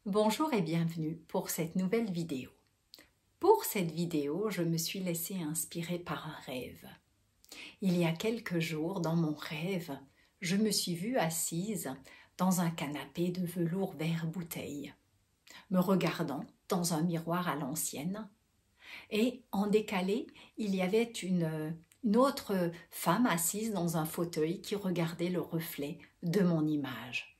Bonjour et bienvenue pour cette nouvelle vidéo. Pour cette vidéo, je me suis laissée inspirer par un rêve. Il y a quelques jours, dans mon rêve, je me suis vue assise dans un canapé de velours vert bouteille, me regardant dans un miroir à l'ancienne, et en décalé, il y avait une autre femme assise dans un fauteuil qui regardait le reflet de mon image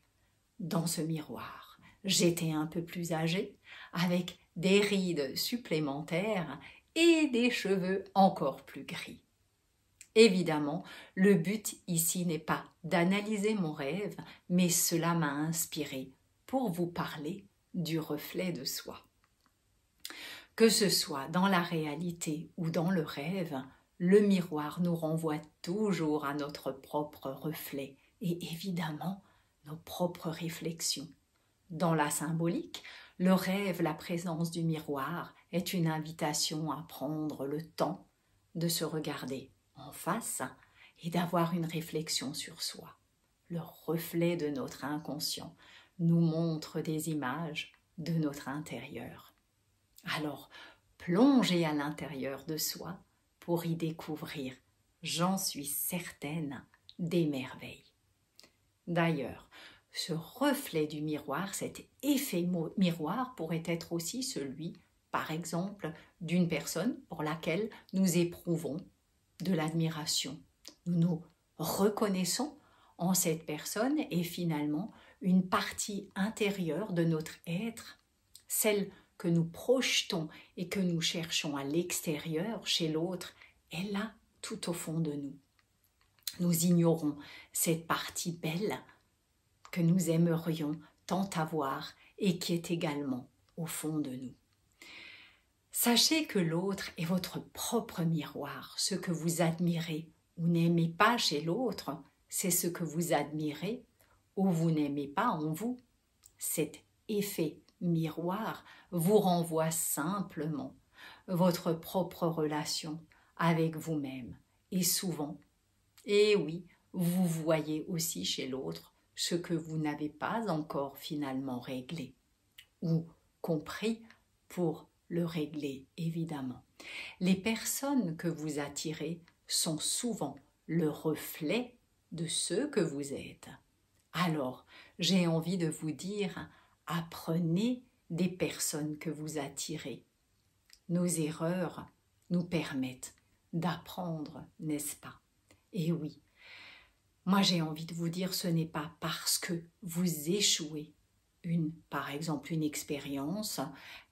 dans ce miroir. J'étais un peu plus âgée, avec des rides supplémentaires et des cheveux encore plus gris. Évidemment, le but ici n'est pas d'analyser mon rêve, mais cela m'a inspiré pour vous parler du reflet de soi. Que ce soit dans la réalité ou dans le rêve, le miroir nous renvoie toujours à notre propre reflet et évidemment nos propres réflexions. Dans la symbolique, le rêve, la présence du miroir, est une invitation à prendre le temps de se regarder en face et d'avoir une réflexion sur soi. Le reflet de notre inconscient nous montre des images de notre intérieur. Alors, plongez à l'intérieur de soi pour y découvrir, j'en suis certaine, des merveilles. D'ailleurs, ce reflet du miroir, cet effet miroir pourrait être aussi celui, par exemple, d'une personne pour laquelle nous éprouvons de l'admiration. Nous nous reconnaissons en cette personne et finalement une partie intérieure de notre être, celle que nous projetons et que nous cherchons à l'extérieur, chez l'autre, est là tout au fond de nous. Nous ignorons cette partie belle que nous aimerions tant avoir et qui est également au fond de nous. Sachez que l'autre est votre propre miroir. Ce que vous admirez ou n'aimez pas chez l'autre, c'est ce que vous admirez ou vous n'aimez pas en vous. Cet effet miroir vous renvoie simplement votre propre relation avec vous-même. Et souvent, et oui, vous voyez aussi chez l'autre ce que vous n'avez pas encore finalement réglé ou compris pour le régler, évidemment. Les personnes que vous attirez sont souvent le reflet de ce que vous êtes. Alors, j'ai envie de vous dire, apprenez des personnes que vous attirez. Nos erreurs nous permettent d'apprendre, n'est-ce pas? Et oui, moi j'ai envie de vous dire, ce n'est pas parce que vous échouez par exemple une expérience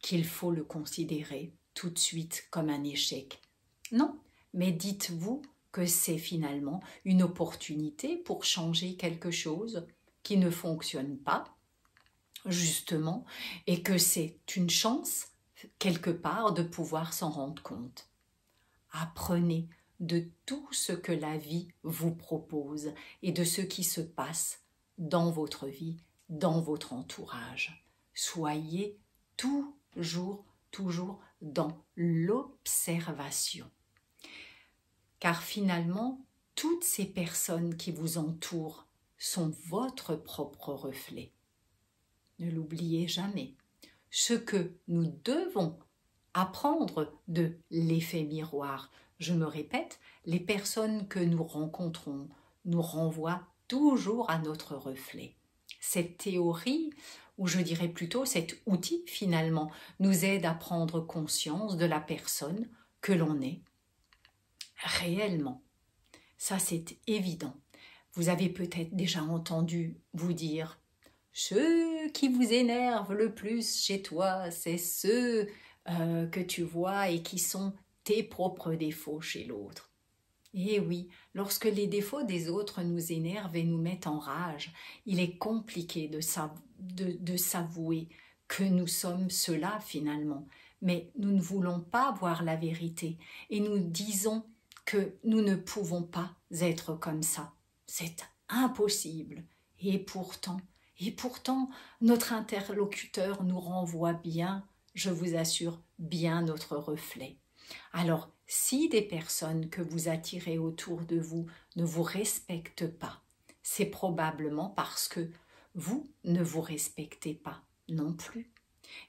qu'il faut le considérer tout de suite comme un échec. Non, mais dites-vous que c'est finalement une opportunité pour changer quelque chose qui ne fonctionne pas, justement, et que c'est une chance, quelque part, de pouvoir s'en rendre compte. Apprenez de tout ce que la vie vous propose et de ce qui se passe dans votre vie, dans votre entourage. Soyez toujours dans l'observation. Car finalement, toutes ces personnes qui vous entourent sont votre propre reflet. Ne l'oubliez jamais. Ce que nous devons apprendre de l'effet miroir. Je me répète, les personnes que nous rencontrons nous renvoient toujours à notre reflet. Cette théorie, ou je dirais plutôt cet outil finalement, nous aide à prendre conscience de la personne que l'on est réellement. Ça, c'est évident. Vous avez peut-être déjà entendu vous dire « Ce qui vous énerve le plus chez toi, c'est ceux que tu vois et qui sont tes propres défauts chez l'autre. » Et oui, lorsque les défauts des autres nous énervent et nous mettent en rage, il est compliqué de s'avouer que nous sommes cela finalement. Mais nous ne voulons pas voir la vérité et nous disons que nous ne pouvons pas être comme ça. C'est impossible. Et pourtant, notre interlocuteur nous renvoie bien je vous assure, bien notre reflet. Alors, si des personnes que vous attirez autour de vous ne vous respectent pas, c'est probablement parce que vous ne vous respectez pas non plus.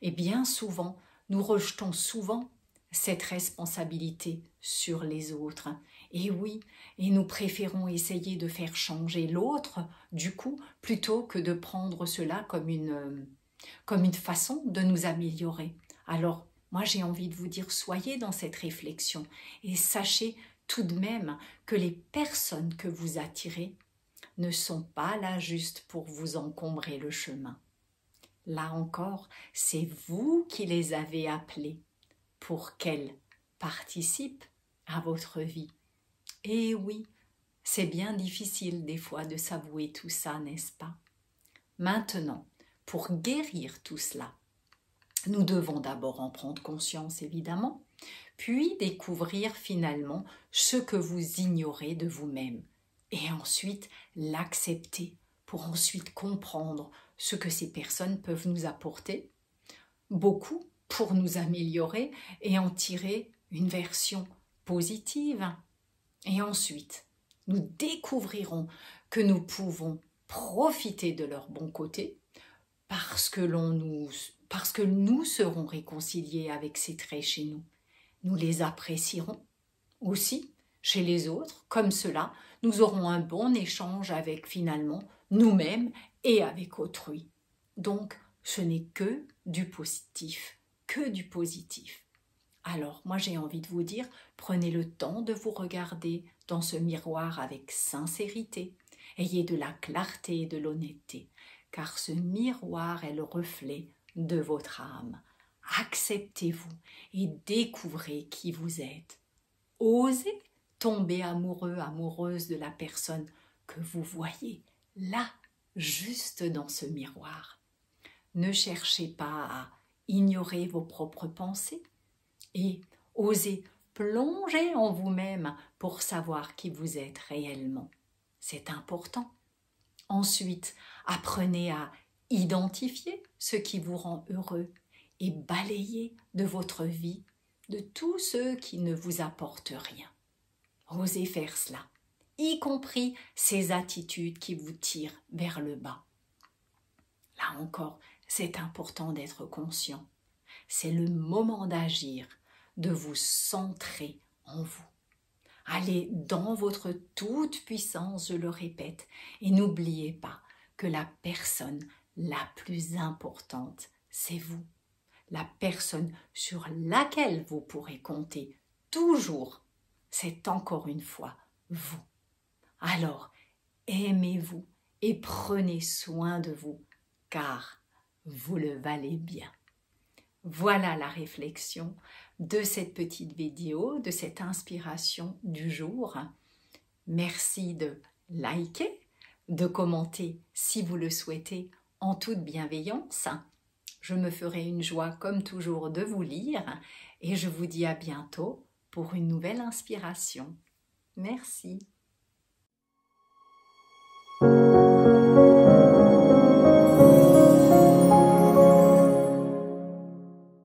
Et bien souvent, nous rejetons souvent cette responsabilité sur les autres. Et oui, et nous préférons essayer de faire changer l'autre, du coup, plutôt que de prendre cela comme une façon de nous améliorer. Alors, moi j'ai envie de vous dire, soyez dans cette réflexion et sachez tout de même que les personnes que vous attirez ne sont pas là juste pour vous encombrer le chemin. Là encore, c'est vous qui les avez appelées pour qu'elles participent à votre vie. Et oui, c'est bien difficile des fois de s'avouer tout ça, n'est-ce pas? Maintenant, pour guérir tout cela, nous devons d'abord en prendre conscience, évidemment, puis découvrir finalement ce que vous ignorez de vous-même, et ensuite l'accepter pour ensuite comprendre ce que ces personnes peuvent nous apporter, beaucoup pour nous améliorer et en tirer une version positive. Et ensuite, nous découvrirons que nous pouvons profiter de leur bon côté parce que nous serons réconciliés avec ces traits chez nous. Nous les apprécierons aussi chez les autres. Comme cela, nous aurons un bon échange avec finalement nous-mêmes et avec autrui. Donc, ce n'est que du positif, que du positif. Alors, moi j'ai envie de vous dire, prenez le temps de vous regarder dans ce miroir avec sincérité. Ayez de la clarté et de l'honnêteté, car ce miroir est le reflet de votre âme. Acceptez-vous et découvrez qui vous êtes. Osez tomber amoureux, amoureuse de la personne que vous voyez là, juste dans ce miroir. Ne cherchez pas à ignorer vos propres pensées et osez plonger en vous-même pour savoir qui vous êtes réellement. C'est important. Ensuite, apprenez à identifier ce qui vous rend heureux et balayez de votre vie de tous ceux qui ne vous apportent rien. Osez faire cela, y compris ces attitudes qui vous tirent vers le bas. Là encore, c'est important d'être conscient. C'est le moment d'agir, de vous centrer en vous. Allez dans votre toute puissance, je le répète, et n'oubliez pas que la personne la plus importante, c'est vous. La personne sur laquelle vous pourrez compter toujours, c'est encore une fois vous. Alors, aimez-vous et prenez soin de vous, car vous le valez bien. Voilà la réflexion de cette petite vidéo, de cette inspiration du jour. Merci de liker, de commenter si vous le souhaitez en toute bienveillance. Je me ferai une joie comme toujours de vous lire et je vous dis à bientôt pour une nouvelle inspiration. Merci.